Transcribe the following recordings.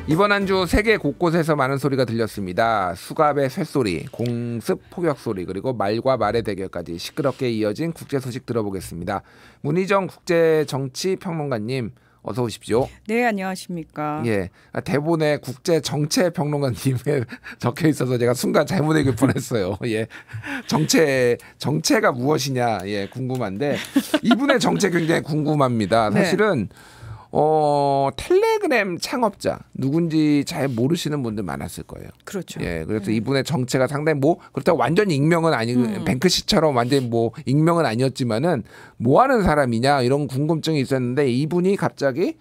이번 한 주 세계 곳곳에서 많은 소리가 들렸습니다. 수갑의 쇳소리, 공습 포격 소리, 그리고 말과 말의 대결까지 시끄럽게 이어진 국제 소식 들어보겠습니다. 문희정 국제정치평론가님 어서 오십시오. 네, 안녕하십니까. 예, 대본에 국제정체평론가님에 적혀 있어서 제가 순간 잘못 읽을 뻔했어요. 예, 정체가 무엇이냐, 예, 궁금한데 이분의 정체 굉장히 궁금합니다. 사실은. 텔레그램 창업자 누군지 잘 모르시는 분들 많았을 거예요. 그렇죠. 예, 그래서 이분의 정체가 상당히 그렇다고 완전히 익명은 아니고 뱅크시처럼 완전히 익명은 아니었지만은 뭐 하는 사람이냐 이런 궁금증이 있었는데 이분이 갑자기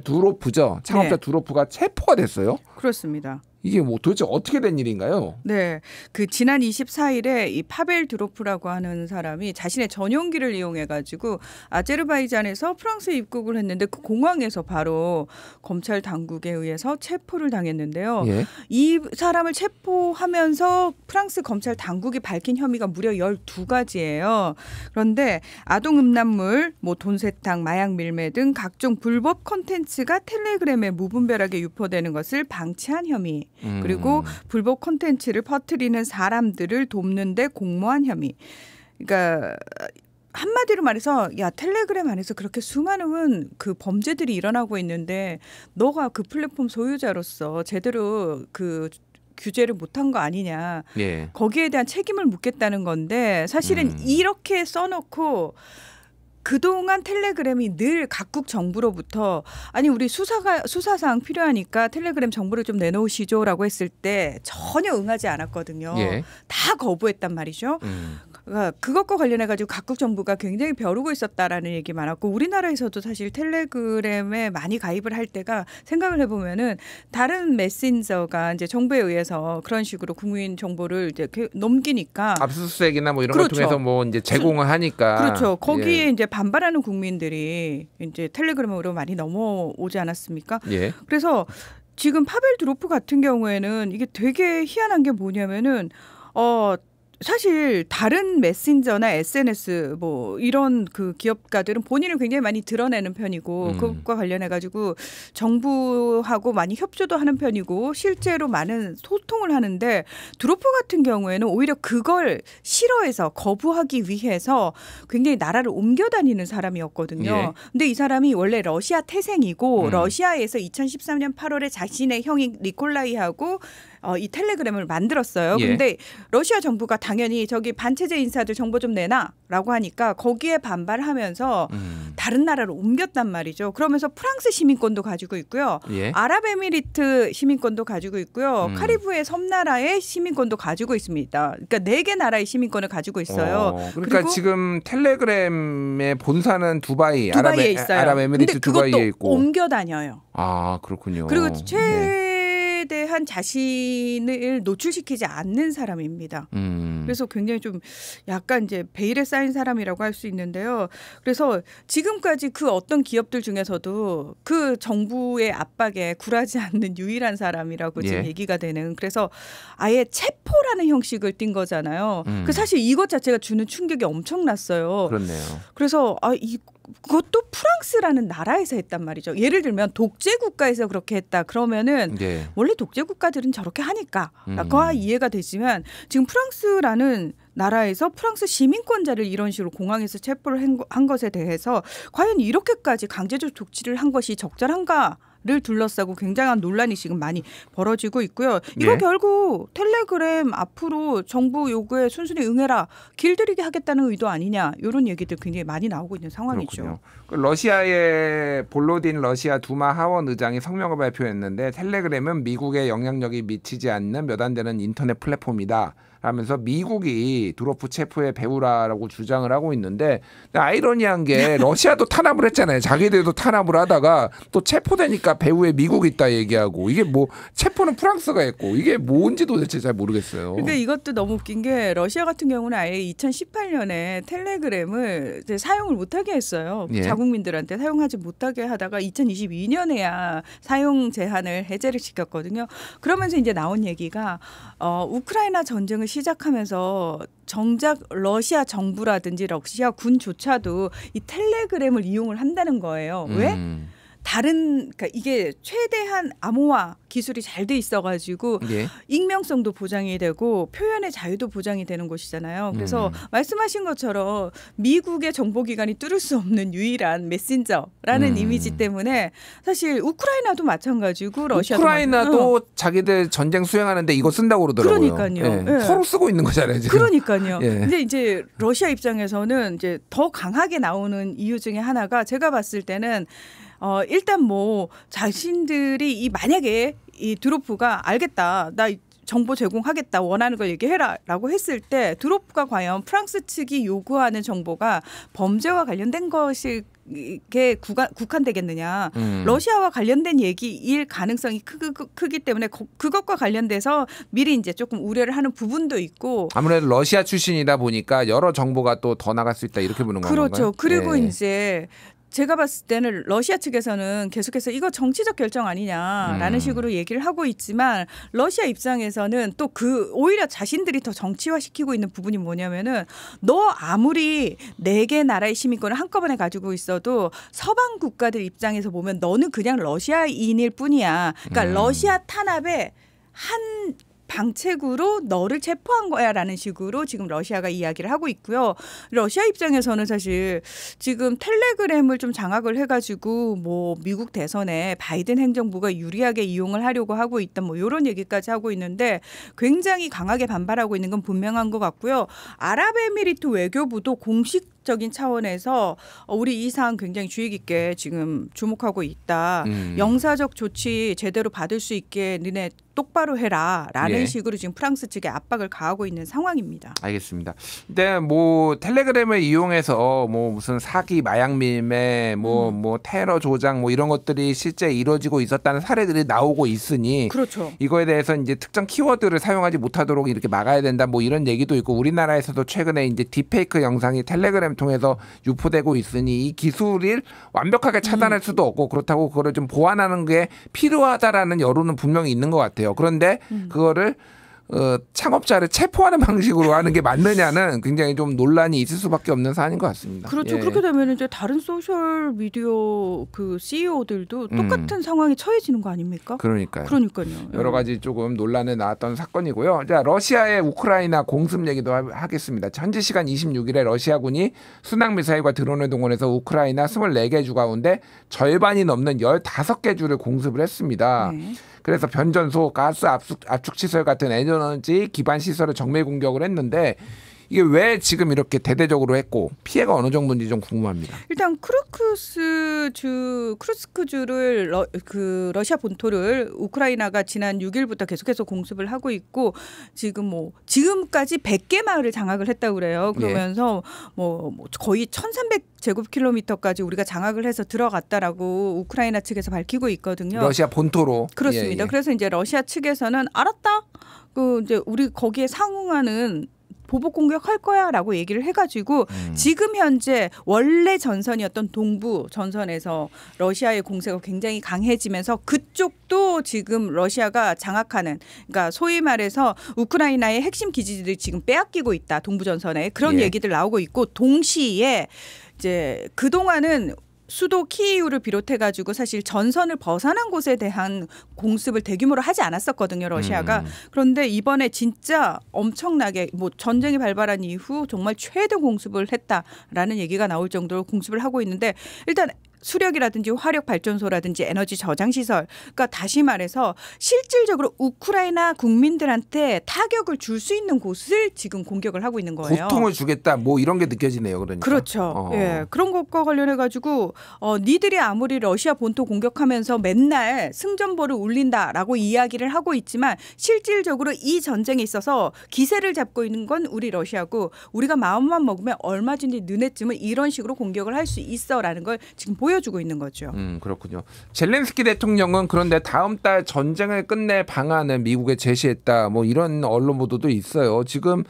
두로프죠. 창업자 두로프가 체포가 됐어요. 그렇습니다. 이게 도대체 어떻게 된 일인가요? 네, 그 지난 24일에 이 파벨 드로프라고 하는 사람이 자신의 전용기를 이용해가지고 아제르바이잔에서 프랑스에 입국을 했는데 그 공항에서 바로 검찰 당국에 의해서 체포를 당했는데요. 예? 이 사람을 체포하면서 프랑스 검찰 당국이 밝힌 혐의가 무려 12가지예요. 그런데 아동 음란물, 돈 세탁, 마약 밀매 등 각종 불법 콘텐츠가 텔레그램에 무분별하게 유포되는 것을 방치한 혐의. 그리고 불법 콘텐츠를 퍼뜨리는 사람들을 돕는 데 공모한 혐의. 그러니까 한마디로 말해서 텔레그램 안에서 그렇게 수많은 그 범죄들이 일어나고 있는데 너가 그 플랫폼 소유자로서 제대로 그 규제를 못한 거 아니냐. 예. 거기에 대한 책임을 묻겠다는 건데 사실은 이렇게 써놓고 그동안 텔레그램이 늘 각국 정부로부터 아니 우리 수사사항 필요하니까 텔레그램 정보를 좀 내놓으시죠라고 했을 때 전혀 응하지 않았거든요. 예. 다 거부했단 말이죠. 그것과 관련해가지고 각국 정부가 굉장히 벼르고 있었다라는 얘기 많았고 우리나라에서도 사실 텔레그램에 많이 가입을 할 때가 생각을 해보면은 다른 메신저가 이제 정부에 의해서 그런 식으로 국민 정보를 이제 넘기니까 압수수색이나 이런 걸 통해서 이제 제공을 하니까 그렇죠. 거기에 이제 반발하는 국민들이 이제 텔레그램으로 많이 넘어오지 않았습니까? 예. 그래서 지금 파벨 드로프 같은 경우에는 이게 되게 희한한 게 뭐냐면은 사실 다른 메신저나 SNS 이런 그 기업가들은 본인을 굉장히 많이 드러내는 편이고 그것과 관련해 가지고 정부하고 많이 협조도 하는 편이고 실제로 많은 소통을 하는데 드로프 같은 경우에는 오히려 그걸 싫어해서 거부하기 위해서 굉장히 나라를 옮겨 다니는 사람이었거든요. 예. 근데 이 사람이 원래 러시아 태생이고 러시아에서 2013년 8월에 자신의 형인 니콜라이하고 이 텔레그램을 만들었어요. 그런데 예. 러시아 정부가 당연히 저기 반체제 인사들 정보 좀 내놔라고 하니까 거기에 반발하면서 다른 나라로 옮겼단 말이죠. 그러면서 프랑스 시민권도 가지고 있고요. 예. 아랍에미리트 시민권도 가지고 있고요. 카리브해 섬나라의 시민권도 가지고 있습니다. 그러니까 4개 나라의 시민권을 가지고 있어요. 그러니까 그리고 지금 텔레그램의 본사는 두바이에 있어요. 아랍에미리트 두바이에 있고 옮겨 다녀요. 아 그렇군요. 그리고 대한 자신을 노출시키지 않는 사람입니다. 그래서 굉장히 좀 약간 이제 베일에 쌓인 사람이라고 할 수 있는데요. 그래서 지금까지 그 어떤 기업들 중에서도 그 정부의 압박에 굴하지 않는 유일한 사람이라고 지금 얘기가 되는. 그래서 아예 체포라는 형식을 띈 거잖아요. 그 사실 이것 자체가 주는 충격이 엄청났어요. 그렇네요. 그래서 그것도 프랑스라는 나라에서 했단 말이죠. 예를 들면 독재 국가에서 그렇게 했다 그러면은 원래 독재 국가들은 저렇게 하니까 라고 이해가 되지만 지금 프랑스라는 나라에서 프랑스 시민권자를 이런 식으로 공항에서 체포를 한 것에 대해서 과연 이렇게까지 강제적 조치를 한 것이 적절한가? 를 둘러싸고 굉장한 논란이 지금 많이 벌어지고 있고요. 이거 결국 텔레그램 앞으로 정부 요구에 순순히 응해라 길들이게 하겠다는 의도 아니냐 이런 얘기들 굉장히 많이 나오고 있는 상황이죠. 그렇군요. 러시아의 볼로딘 러시아 두마 하원 의장이 성명을 발표했는데 텔레그램은 미국의 영향력이 미치지 않는 몇 안 되는 인터넷 플랫폼이다. 하면서 미국이 드로프 체포의 배후라고 주장을 하고 있는데 아이러니한 게 러시아도 탄압을 했잖아요. 자기들도 탄압을 하다가 또 체포되니까 배후에 미국이 있다 얘기하고 이게 체포는 프랑스가 했고 이게 뭔지 도대체 잘 모르겠어요. 그러니까 이것도 너무 웃긴 게 러시아 같은 경우는 아예 2018년에 텔레그램을 이제 사용을 못하게 했어요. 예. 자국민들한테 사용하지 못하게 하다가 2022년에야 사용 제한을 해제를 시켰거든요. 그러면서 이제 나온 얘기가 우크라이나 전쟁을 시작하면서 정작 러시아 정부라든지 러시아 군조차도 이 텔레그램을 이용을 한다는 거예요. 왜? 다른 그러니까 이게 최대한 암호화 기술이 잘 돼 있어가지고 예. 익명성도 보장이 되고 표현의 자유도 보장이 되는 곳이잖아요. 그래서 말씀하신 것처럼 미국의 정보기관이 뚫을 수 없는 유일한 메신저라는 이미지 때문에 사실 우크라이나도 마찬가지고 러시아도 우크라이나도 자기들 전쟁 수행하는데 이거 쓴다고 그러더라고요. 그러니까요. 예. 서로 쓰고 있는 거잖아요. 지금. 그러니까요. 예. 근데 이제 러시아 입장에서는 이제 더 강하게 나오는 이유 중에 하나가 제가 봤을 때는 일단 뭐 자신들이 이 만약에 이 드로프가 알겠다. 나 정보 제공하겠다. 원하는 걸 얘기해라라고 했을 때 드로프가 과연 프랑스 측이 요구하는 정보가 범죄와 관련된 것이 게 국한되겠느냐. 러시아와 관련된 얘기일 가능성이 크기 때문에 그것과 관련돼서 미리 이제 조금 우려를 하는 부분도 있고. 아무래도 러시아 출신이다 보니까 여러 정보가 또 더 나갈 수 있다 이렇게 보는 건가요? 그렇죠. 그리고 이제 제가 봤을 때는 러시아 측에서는 계속해서 이거 정치적 결정 아니냐라는 식으로 얘기를 하고 있지만 러시아 입장에서는 또 오히려 자신들이 더 정치화시키고 있는 부분이 뭐냐면은 너 아무리 4개 나라의 시민권을 한꺼번에 가지고 있어도 서방 국가들 입장에서 보면 너는 그냥 러시아인일 뿐이야. 그러니까 러시아 탄압에 한 방책으로 너를 체포한 거야라는 식으로 지금 러시아가 이야기를 하고 있고요. 러시아 입장에서는 사실 지금 텔레그램을 좀 장악을 해가지고 뭐 미국 대선에 바이든 행정부가 유리하게 이용을 하려고 하고 있다 뭐 이런 얘기까지 하고 있는데 굉장히 강하게 반발하고 있는 건 분명한 것 같고요. 아랍에미리트 외교부도 공식적인 차원에서 우리 이 사안 굉장히 주의 깊게 지금 주목하고 있다. 영사적 조치 제대로 받을 수 있게 너네 똑바로 해라라는 식으로 지금 프랑스 측에 압박을 가하고 있는 상황입니다. 알겠습니다. 근데 뭐 텔레그램을 이용해서 뭐 무슨 사기, 마약 밀매, 뭐 테러 조작 뭐 이런 것들이 실제 이루어지고 있었다는 사례들이 나오고 있으니 그렇죠. 이거에 대해서 이제 특정 키워드를 사용하지 못하도록 이렇게 막아야 된다 뭐 이런 얘기도 있고 우리나라에서도 최근에 이제 딥페이크 영상이 텔레그램 통해서 유포되고 있으니 이 기술을 완벽하게 차단할 수도 없고 그렇다고 그거를 좀 보완하는 게 필요하다라는 여론은 분명히 있는 것 같아요. 그런데 그거를 창업자를 체포하는 방식으로 하는 게 맞느냐는 굉장히 좀 논란이 있을 수밖에 없는 사안인 것 같습니다. 그렇죠. 그렇게 되면 이제 다른 소셜 미디어 그 CEO들도 똑같은 상황에 처해지는 거 아닙니까? 그러니까요. 그러니까요. 여러 가지 조금 논란에 나왔던 사건이고요. 자, 러시아의 우크라이나 공습 얘기도 하겠습니다. 현지 시간 26일에 러시아군이 순항 미사일과 드론을 동원해서 우크라이나 24개 주 가운데 절반이 넘는 15개 주를 공습을 했습니다. 네. 그래서 변전소, 가스 압축 시설 같은 에너지 기반 시설을 정밀 공격을 했는데 이게 왜 지금 이렇게 대대적으로 했고 피해가 어느 정도인지 좀 궁금합니다. 일단 크루스크주를 러시아 본토를 우크라이나가 지난 6일부터 계속해서 공습을 하고 있고 지금까지 100개 마을을 장악을 했다고 그래요. 그러면서 뭐 거의 1,300제곱킬로미터까지 우리가 장악을 해서 들어갔다라고 우크라이나 측에서 밝히고 있거든요. 러시아 본토로. 그렇습니다. 그래서 이제 러시아 측에서는 알았다. 이제 우리 거기에 상응하는 보복 공격할 거야라고 얘기를 해가지고 지금 현재 원래 전선이었던 동부 전선에서 러시아의 공세가 굉장히 강해지면서 그쪽도 지금 러시아가 장악하는 그러니까 소위 말해서 우크라이나의 핵심 기지들이 지금 빼앗기고 있다. 동부 전선에 그런 얘기들 나오고 있고 동시에 이제 그동안은 수도 키이우를 비롯해가지고 사실 전선을 벗어난 곳에 대한 공습을 대규모로 하지 않았었거든요, 러시아가. 그런데 이번에 진짜 엄청나게 뭐 전쟁이 발발한 이후 정말 최대 공습을 했다라는 얘기가 나올 정도로 공습을 하고 있는데 일단 수력이라든지 화력 발전소라든지 에너지 저장 시설. 그러니까 다시 말해서 실질적으로 우크라이나 국민들한테 타격을 줄 수 있는 곳을 지금 공격을 하고 있는 거예요. 고통을 주겠다. 뭐 이런 게 느껴지네요. 그러니까. 그렇죠. 예. 그런 것과 관련해 가지고 니들이 아무리 러시아 본토 공격하면서 맨날 승전보를 울린다라고 이야기를 하고 있지만 실질적으로 이 전쟁에 있어서 기세를 잡고 있는 건 우리 러시아고 우리가 마음만 먹으면 얼마든지 너네쯤은 이런 식으로 공격을 할 수 있어라는 걸 지금 보여주고 있는 거죠. 그렇군요. 젤렌스키 대통령은 그런데 다음 달 전쟁을 끝낼 방안을 미국에 제시했다. 뭐 이런 언론 보도도 있어요. 지금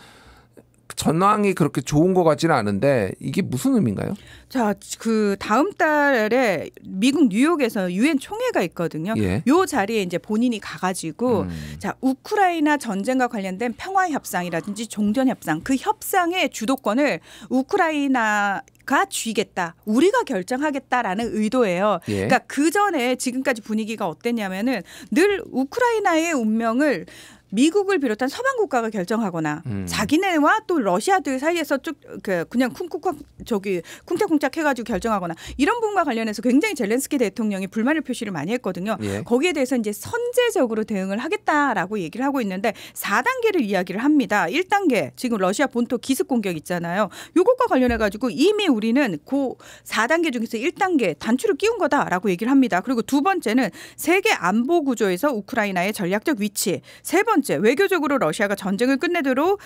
전황이 그렇게 좋은 것 같지는 않은데 이게 무슨 의미인가요? 자, 그 다음 달에 미국 뉴욕에서 유엔 총회가 있거든요. 요 자리에 이제 본인이 가가지고 자 우크라이나 전쟁과 관련된 평화 협상이라든지 종전 협상 그 협상의 주도권을 우크라이나 가 쥐겠다. 우리가 결정하겠다라는 의도예요. 예. 그러니까 그 전에 지금까지 분위기가 어땠냐면은 늘 우크라이나의 운명을 미국을 비롯한 서방 국가가 결정하거나 자기네와 또 러시아들 사이에서 쭉 그냥 쿵짝쿵짝 해가지고 결정하거나 이런 부분과 관련해서 굉장히 젤렌스키 대통령이 불만을 표시를 많이 했거든요. 예. 거기에 대해서 이제 선제적으로 대응을 하겠다라고 얘기를 하고 있는데 4단계를 이야기를 합니다. 1단계 지금 러시아 본토 기습 공격 있잖아요. 이것과 관련해 가지고 이미 우리는 그 4단계 중에서 1단계 단추를 끼운 거다라고 얘기를 합니다. 그리고 두 번째는 세계 안보 구조에서 우크라이나의 전략적 위치, 세 번째 외교적으로 러시아가 전쟁을 끝내도록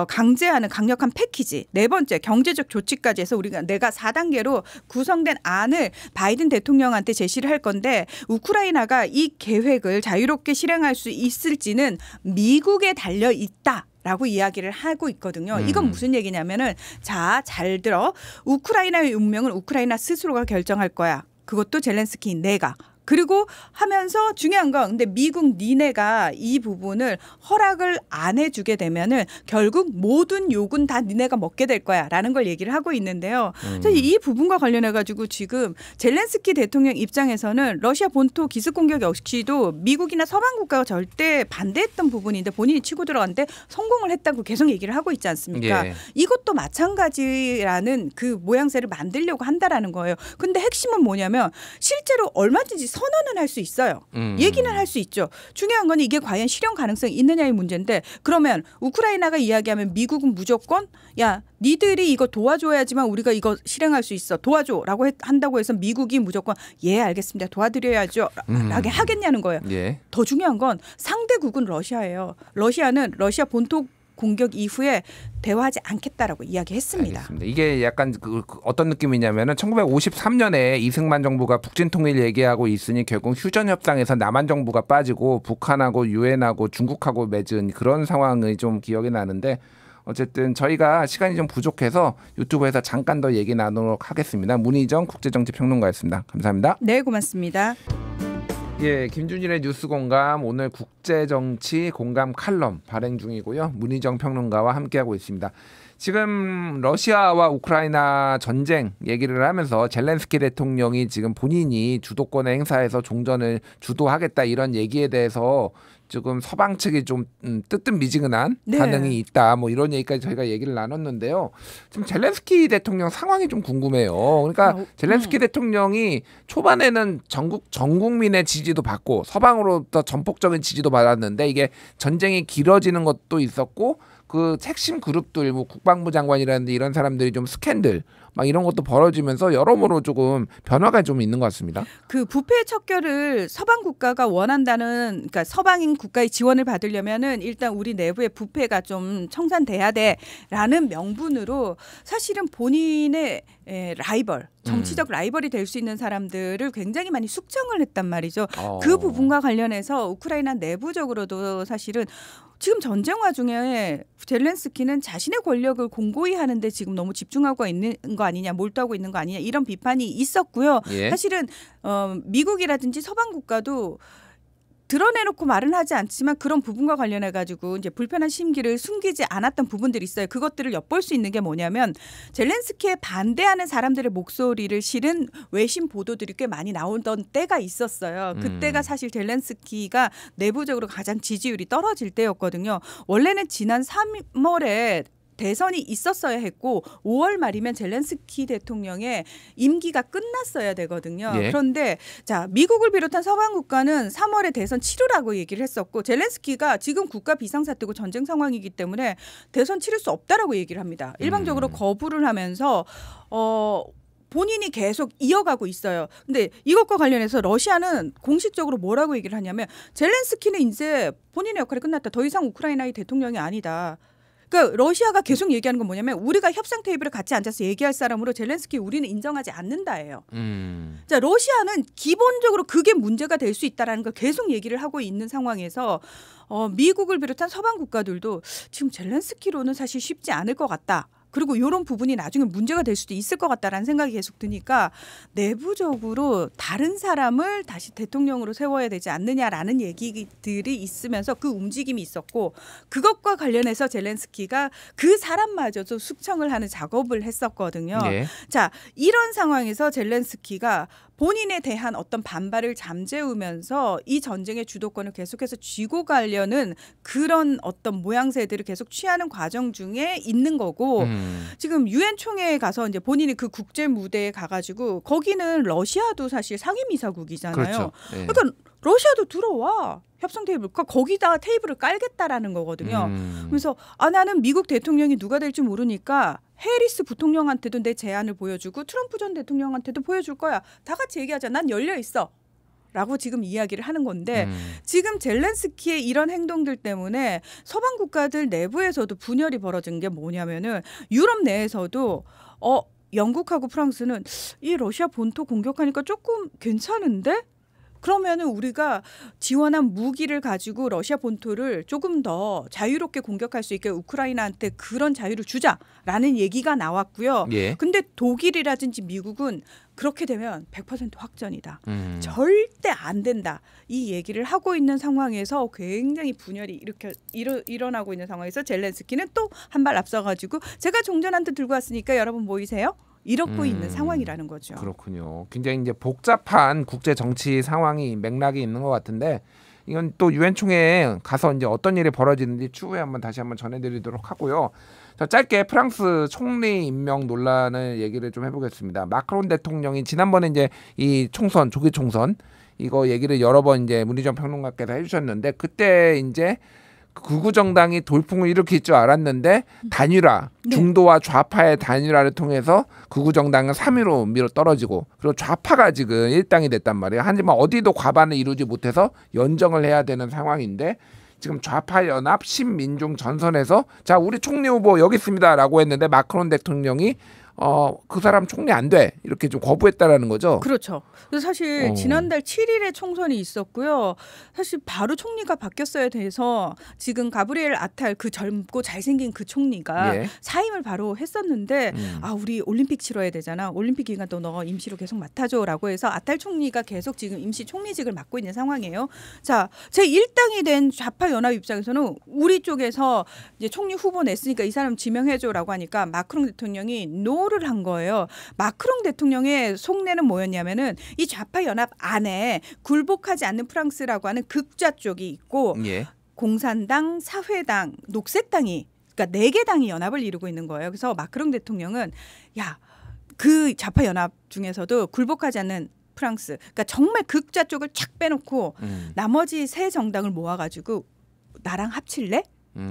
강제하는 강력한 패키지, 네 번째 경제적 조치까지 해서 내가 4단계로 구성된 안을 바이든 대통령한테 제시를 할 건데 우크라이나가 이 계획을 자유롭게 실행할 수 있을지는 미국에 달려 있다. 라고 이야기를 하고 있거든요. 이건 무슨 얘기냐면은 자, 잘 들어. 우크라이나의 운명은 우크라이나 스스로가 결정할 거야. 그것도 젤렌스키 내가. 그리고 하면서 중요한 건 근데 미국 니네가 이 부분을 허락을 안 해주게 되면은 결국 모든 욕은 다 니네가 먹게 될 거야라는 걸 얘기를 하고 있는데요. 사실 이 부분과 관련해 가지고 지금 젤렌스키 대통령 입장에서는 러시아 본토 기습 공격 역시도 미국이나 서방 국가가 절대 반대했던 부분인데 본인이 치고 들어갔는데 성공을 했다고 계속 얘기를 하고 있지 않습니까? 예. 이것도 마찬가지라는 그 모양새를 만들려고 한다라는 거예요. 근데 핵심은 뭐냐면 실제로 얼마든지 선언은 할 수 있어요. 얘기는 할 수 있죠. 중요한 건 이게 과연 실현 가능성이 있느냐의 문제인데 그러면 우크라이나가 이야기하면 미국은 무조건 야 니들이 이거 도와줘야지만 우리가 이거 실행할 수 있어. 도와줘라고 한다고 해서 미국이 무조건 예 알겠습니다. 도와드려야죠. 라게 하겠냐는 거예요. 예. 더 중요한 건 상대국은 러시아예요. 러시아는 러시아 본토 공격 이후에 대화하지 않겠다라고 이야기했습니다. 알겠습니다. 이게 약간 어떤 느낌이냐면은 1953년에 이승만 정부가 북진 통일 얘기하고 있으니 결국 휴전 협상에서 남한 정부가 빠지고 북한하고 유엔하고 중국하고 맺은 그런 상황이 좀 기억이 나는데 어쨌든 저희가 시간이 좀 부족해서 유튜브에서 잠깐 더 얘기 나누도록 하겠습니다. 문희정 국제정치평론가였습니다. 감사합니다. 네, 고맙습니다. 예, 김준일의 뉴스 공감 오늘 국제정치 공감 칼럼 발행 중이고요. 문희정 평론가와 함께하고 있습니다. 지금 러시아와 우크라이나 전쟁 얘기를 하면서 젤렌스키 대통령이 지금 본인이 주도권의 행사에서 종전을 주도하겠다 이런 얘기에 대해서 지금 서방 측이 좀 뜨뜻미지근한 네. 반응이 있다. 뭐 이런 얘기까지 저희가 얘기를 나눴는데요. 지금 젤렌스키 대통령 상황이 좀 궁금해요. 그러니까 젤렌스키 대통령이 초반에는 전 국민의 지지도 받고 서방으로부터 전폭적인 지지도 받았는데 이게 전쟁이 길어지는 것도 있었고 그 핵심 그룹들 뭐 국방부 장관이라든지 이런 사람들이 좀 스캔들 막 이런 것도 벌어지면서 여러모로 조금 변화가 좀 있는 것 같습니다. 그 부패 척결을 서방 국가가 원한다는 그러니까 서방인 국가의 지원을 받으려면은 일단 우리 내부의 부패가 좀 청산돼야 돼라는 명분으로 사실은 본인의 라이벌 정치적 라이벌이 될 수 있는 사람들을 굉장히 많이 숙청을 했단 말이죠. 그 부분과 관련해서 우크라이나 내부적으로도 사실은 지금 전쟁 와중에 젤렌스키는 자신의 권력을 공고히 하는데 지금 너무 집중하고 있는 거 아니냐, 몰두하고 있는 거 아니냐 이런 비판이 있었고요. 예. 사실은 미국이라든지 서방 국가도 드러내놓고 말은 하지 않지만 그런 부분과 관련해 가지고 이제 불편한 심기를 숨기지 않았던 부분들이 있어요. 그것들을 엿볼 수 있는 게 뭐냐면 젤렌스키에 반대하는 사람들의 목소리를 실은 외신 보도들이 꽤 많이 나오던 때가 있었어요. 그때가 사실 젤렌스키가 내부적으로 가장 지지율이 떨어질 때였거든요. 원래는 지난 3월에 대선이 있었어야 했고 5월 말이면 젤렌스키 대통령의 임기가 끝났어야 되거든요. 예. 그런데 자 미국을 비롯한 서방 국가는 3월에 대선 치르라고 얘기를 했었고 젤렌스키가 지금 국가 비상사태고 전쟁 상황이기 때문에 대선 치를 수 없다라고 얘기를 합니다. 일방적으로 거부를 하면서 본인이 계속 이어가고 있어요. 근데 이것과 관련해서 러시아는 공식적으로 뭐라고 얘기를 하냐면 젤렌스키는 이제 본인의 역할이 끝났다. 더 이상 우크라이나의 대통령이 아니다. 그러니까 러시아가 계속 얘기하는 건 뭐냐면 우리가 협상 테이블에 같이 앉아서 얘기할 사람으로 젤렌스키 우리는 인정하지 않는다예요. 자, 러시아는 기본적으로 그게 문제가 될 수 있다라는 걸 계속 얘기를 하고 있는 상황에서 미국을 비롯한 서방 국가들도 지금 젤렌스키로는 사실 쉽지 않을 것 같다. 그리고 이런 부분이 나중에 문제가 될 수도 있을 것 같다라는 생각이 계속 드니까 내부적으로 다른 사람을 다시 대통령으로 세워야 되지 않느냐라는 얘기들이 있으면서 그 움직임이 있었고 그것과 관련해서 젤렌스키가 그 사람마저도 숙청을 하는 작업을 했었거든요. 예. 자, 이런 상황에서 젤렌스키가 본인에 대한 어떤 반발을 잠재우면서 이 전쟁의 주도권을 계속해서 쥐고 가려는 그런 어떤 모양새들을 계속 취하는 과정 중에 있는 거고 지금 유엔 총회에 가서 이제 본인이 그 국제 무대에 가가지고 거기는 러시아도 사실 상임이사국이잖아요. 그렇죠. 예. 그러니까 러시아도 들어와. 협상 테이블. 그러니까 거기다 테이블을 깔겠다라는 거거든요. 그래서 나는 미국 대통령이 누가 될지 모르니까 해리스 부통령한테도 내 제안을 보여주고 트럼프 전 대통령한테도 보여줄 거야. 다 같이 얘기하자. 난 열려 있어. 라고 지금 이야기를 하는 건데 지금 젤렌스키의 이런 행동들 때문에 서방 국가들 내부에서도 분열이 벌어진 게 뭐냐면은 유럽 내에서도 영국하고 프랑스는 이 러시아 본토 공격하니까 조금 괜찮은데? 그러면은 우리가 지원한 무기를 가지고 러시아 본토를 조금 더 자유롭게 공격할 수 있게 우크라이나한테 그런 자유를 주자라는 얘기가 나왔고요. 예. 근데 독일이라든지 미국은 그렇게 되면 100% 확전이다. 절대 안 된다. 이 얘기를 하고 있는 상황에서 굉장히 분열이 일어나고 있는 상황에서 젤렌스키는 또 한 발 앞서가지고 제가 종전한테 들고 왔으니까 여러분 보이세요? 이렇고 있는 상황이라는 거죠. 그렇군요. 굉장히 이제 복잡한 국제 정치 상황이 맥락이 있는 것 같은데 이건 또 유엔 총회에 가서 이제 어떤 일이 벌어지는지 추후에 다시 한번 전해드리도록 하고요. 자, 짧게 프랑스 총리 임명 논란을 얘기를 좀 해보겠습니다. 마크론 대통령이 지난번에 이제 이 총선 조기 총선 이거 얘기를 여러 번 이제 문희정 평론가께서 해주셨는데 그때 이제 극우 정당이 돌풍을 일으킬 줄 알았는데 단일화, 중도와 좌파의 단일화를 통해서 극우 정당은 3위로 밀어 떨어지고 그리고 좌파가 지금 일당이 됐단 말이에요. 하지만 어디도 과반을 이루지 못해서 연정을 해야 되는 상황인데 지금 좌파 연합 신민중 전선에서 자 우리 총리 후보 여기 있습니다라고 했는데 마크론 대통령이 그 사람 총리 안 돼 이렇게 좀 거부했다라는 거죠. 그렇죠. 그래서 사실 지난달 7일에 총선이 있었고요. 사실 바로 총리가 바뀌었어야 돼서 지금 가브리엘 아탈 그 젊고 잘생긴 그 총리가 사임을 바로 했었는데 우리 올림픽 치러야 되잖아. 올림픽 기간도 너 임시로 계속 맡아줘라고 해서 아탈 총리가 계속 지금 임시 총리직을 맡고 있는 상황이에요. 자, 제 1당이 된 좌파 연합 입장에서는 우리 쪽에서 이제 총리 후보 냈으니까 이 사람 지명해줘라고 하니까 마크롱 대통령이 노를 한 거예요. 마크롱 대통령의 속내는 뭐였냐면은 이 좌파 연합 안에 굴복하지 않는 프랑스라고 하는 극좌 쪽이 있고 공산당, 사회당, 녹색당이 그러니까 4개 당이 연합을 이루고 있는 거예요. 그래서 마크롱 대통령은 그 좌파 연합 중에서도 굴복하지 않는 프랑스, 그러니까 정말 극좌 쪽을 착 빼놓고 나머지 3 정당을 모아가지고 나랑 합칠래?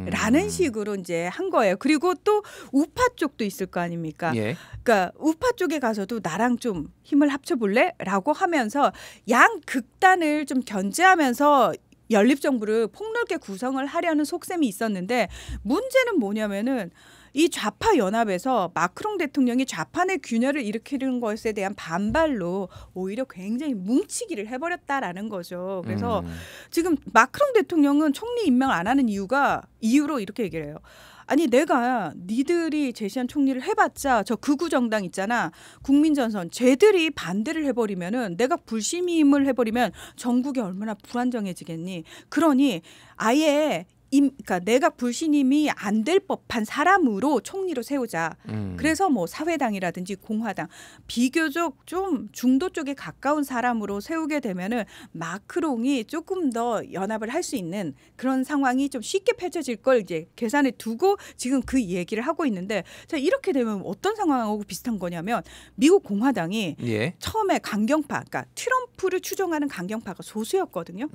라는 식으로 이제 한 거예요. 그리고 또 우파 쪽도 있을 거 아닙니까? 그러니까 우파 쪽에 가서도 나랑 좀 힘을 합쳐볼래?라고 하면서 양 극단을 좀 견제하면서 연립정부를 폭넓게 구성을 하려는 속셈이 있었는데 문제는 뭐냐면은 이 좌파 연합에서 마크롱 대통령이 좌파 내 균열을 일으키는 것에 대한 반발로 오히려 굉장히 뭉치기를 해버렸다라는 거죠. 그래서 지금 마크롱 대통령은 총리 임명 안 하는 이유로 이렇게 얘기를 해요. 아니 내가 니들이 제시한 총리를 해봤자 저 극우 정당 있잖아. 국민전선 쟤들이 반대를 해버리면은 내가 불심임을 해버리면 전국이 얼마나 불안정해지겠니. 그러니 아예 그러니까 내가 불신임이 안 될 법한 사람으로 총리로 세우자. 그래서 뭐 사회당이라든지 공화당 비교적 좀 중도 쪽에 가까운 사람으로 세우게 되면은 마크롱이 조금 더 연합을 할 수 있는 그런 상황이 좀 쉽게 펼쳐질 걸 이제 계산에 두고 지금 그 얘기를 하고 있는데 자 이렇게 되면 어떤 상황하고 비슷한 거냐면 미국 공화당이 처음에 강경파, 그러니까 트럼프를 추종하는 강경파가 소수였거든요.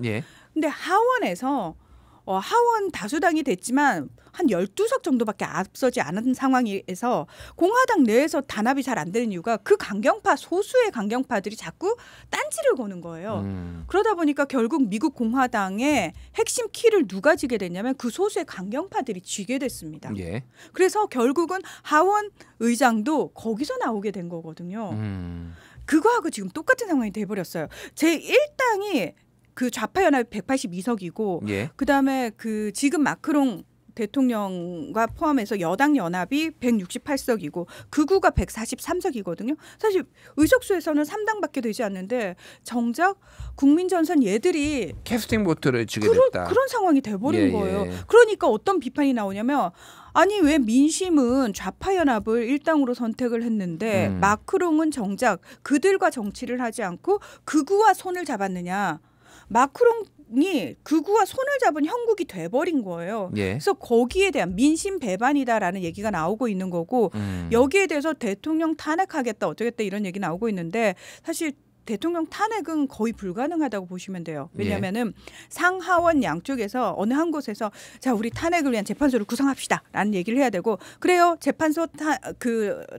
근데 하원에서 하원 다수당이 됐지만 한 12석 정도밖에 앞서지 않은 상황에서 공화당 내에서 단합이 잘 안 되는 이유가 그 강경파 소수의 강경파들이 자꾸 딴지를 거는 거예요. 그러다 보니까 결국 미국 공화당의 핵심 키를 누가 쥐게 됐냐면 그 소수의 강경파들이 쥐게 됐습니다. 그래서 결국은 하원 의장도 거기서 나오게 된 거거든요. 그거하고 지금 똑같은 상황이 돼버렸어요. 제1당이 그 좌파 연합 182석이고 그다음에 그 지금 마크롱 대통령과 포함해서 여당 연합이 168석이고 극우가 143석이거든요. 사실 의석수에서는 3당밖에 되지 않는데 정작 국민전선 얘들이 캐스팅 보트를 주게 됐다. 그런 상황이 돼버린 예, 거예요. 예. 그러니까 어떤 비판이 나오냐면 아니 왜 민심은 좌파 연합을 일당으로 선택을 했는데 마크롱은 정작 그들과 정치를 하지 않고 극우와 손을 잡았느냐. 마크롱이 극우와 손을 잡은 형국이 돼버린 거예요. 예. 그래서 거기에 대한 민심 배반이다라는 얘기가 나오고 있는 거고 여기에 대해서 대통령 탄핵하겠다 어쩌겠다 이런 얘기 나오고 있는데 사실 대통령 탄핵은 거의 불가능하다고 보시면 돼요. 왜냐하면은 상하원 양쪽에서 어느 한 곳에서 자 우리 탄핵을 위한 재판소를 구성합시다라는 얘기를 해야 되고 그래요 재판소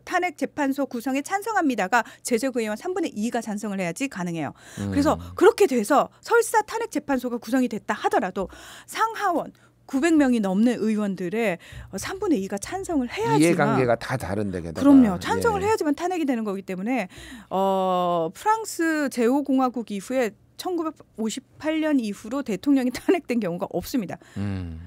탄핵 재판소 구성에 찬성합니다가 제적의원 3분의 2가 찬성을 해야지 가능해요. 그래서 그렇게 돼서 설사 탄핵 재판소가 구성이 됐다 하더라도 상하원 900명이 넘는 의원들의 3분의 2가 찬성을 해야지만 이해관계가 다 다른데 게다가. 그럼요. 찬성을 예. 해야지만 탄핵이 되는 거기 때문에 프랑스 제5공화국 이후에 1958년 이후로 대통령이 탄핵된 경우가 없습니다.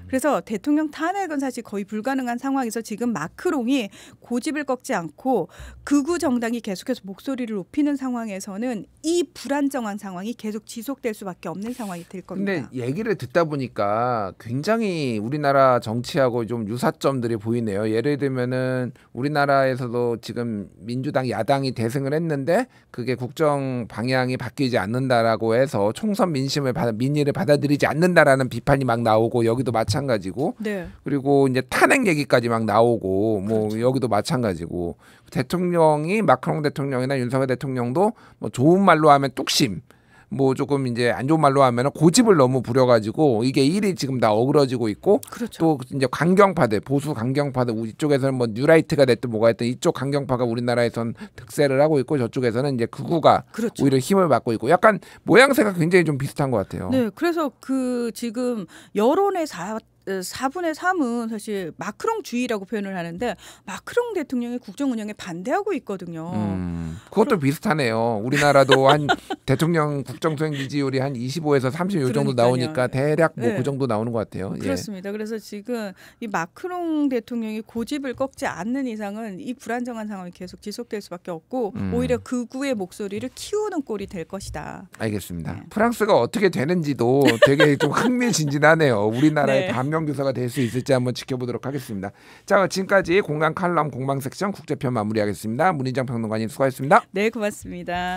그래서 대통령 탄핵은 사실 거의 불가능한 상황에서 지금 마크롱이 고집을 꺾지 않고 극우 정당이 계속해서 목소리를 높이는 상황에서는 이 불안정한 상황이 계속 지속될 수밖에 없는 상황이 될 겁니다. 근데 얘기를 듣다 보니까 굉장히 우리나라 정치하고 좀 유사점들이 보이네요. 예를 들면은 우리나라에서도 지금 민주당 야당이 대승을 했는데 그게 국정 방향이 바뀌지 않는다라고 해서 총선 민의를 받아들이지 않는다라는 비판이 막 나오고 여기도 마찬가지고 네. 그리고 이제 탄핵 얘기까지 막 나오고 뭐 그렇죠. 여기도 마찬가지고 대통령이 마크롱 대통령이나 윤석열 대통령도 뭐 좋은 말로 하면 뚝심 뭐 조금 이제 안 좋은 말로 하면 고집을 너무 부려가지고 이게 일이 지금 다 어그러지고 있고 그렇죠. 또 이제 강경파들 보수 강경파들 이쪽에서는 뭐 뉴라이트가 됐든 뭐가 됐든 이쪽 강경파가 우리나라에선 득세를 하고 있고 저쪽에서는 이제 극우가 그렇죠. 오히려 힘을 받고 있고 약간 모양새가 굉장히 좀 비슷한 것 같아요. 네, 그래서 그 지금 여론의 4분의 3은 사실 마크롱주의라고 표현을 하는데 마크롱 대통령이 국정 운영에 반대하고 있거든요. 그것도 비슷하네요. 우리나라도 한 대통령 국정 수행 지지율이 한 25에서 30 요 정도 그러니까요. 나오니까 대략 뭐 그 네. 정도 나오는 것 같아요. 예. 그렇습니다. 그래서 지금 이 마크롱 대통령이 고집을 꺾지 않는 이상은 이 불안정한 상황이 계속 지속될 수밖에 없고 오히려 극우의 목소리를 키우는 꼴이 될 것이다. 알겠습니다. 네. 프랑스가 어떻게 되는지도 되게 좀 흥미진진하네요. 우리나라의 네. 반면 교사가 될 수 있을지 한번 지켜보도록 하겠습니다. 자, 지금까지 공간 칼럼 공방 섹션 국제편 마무리하겠습니다. 문희정 평론가님 수고하셨습니다. 네, 고맙습니다.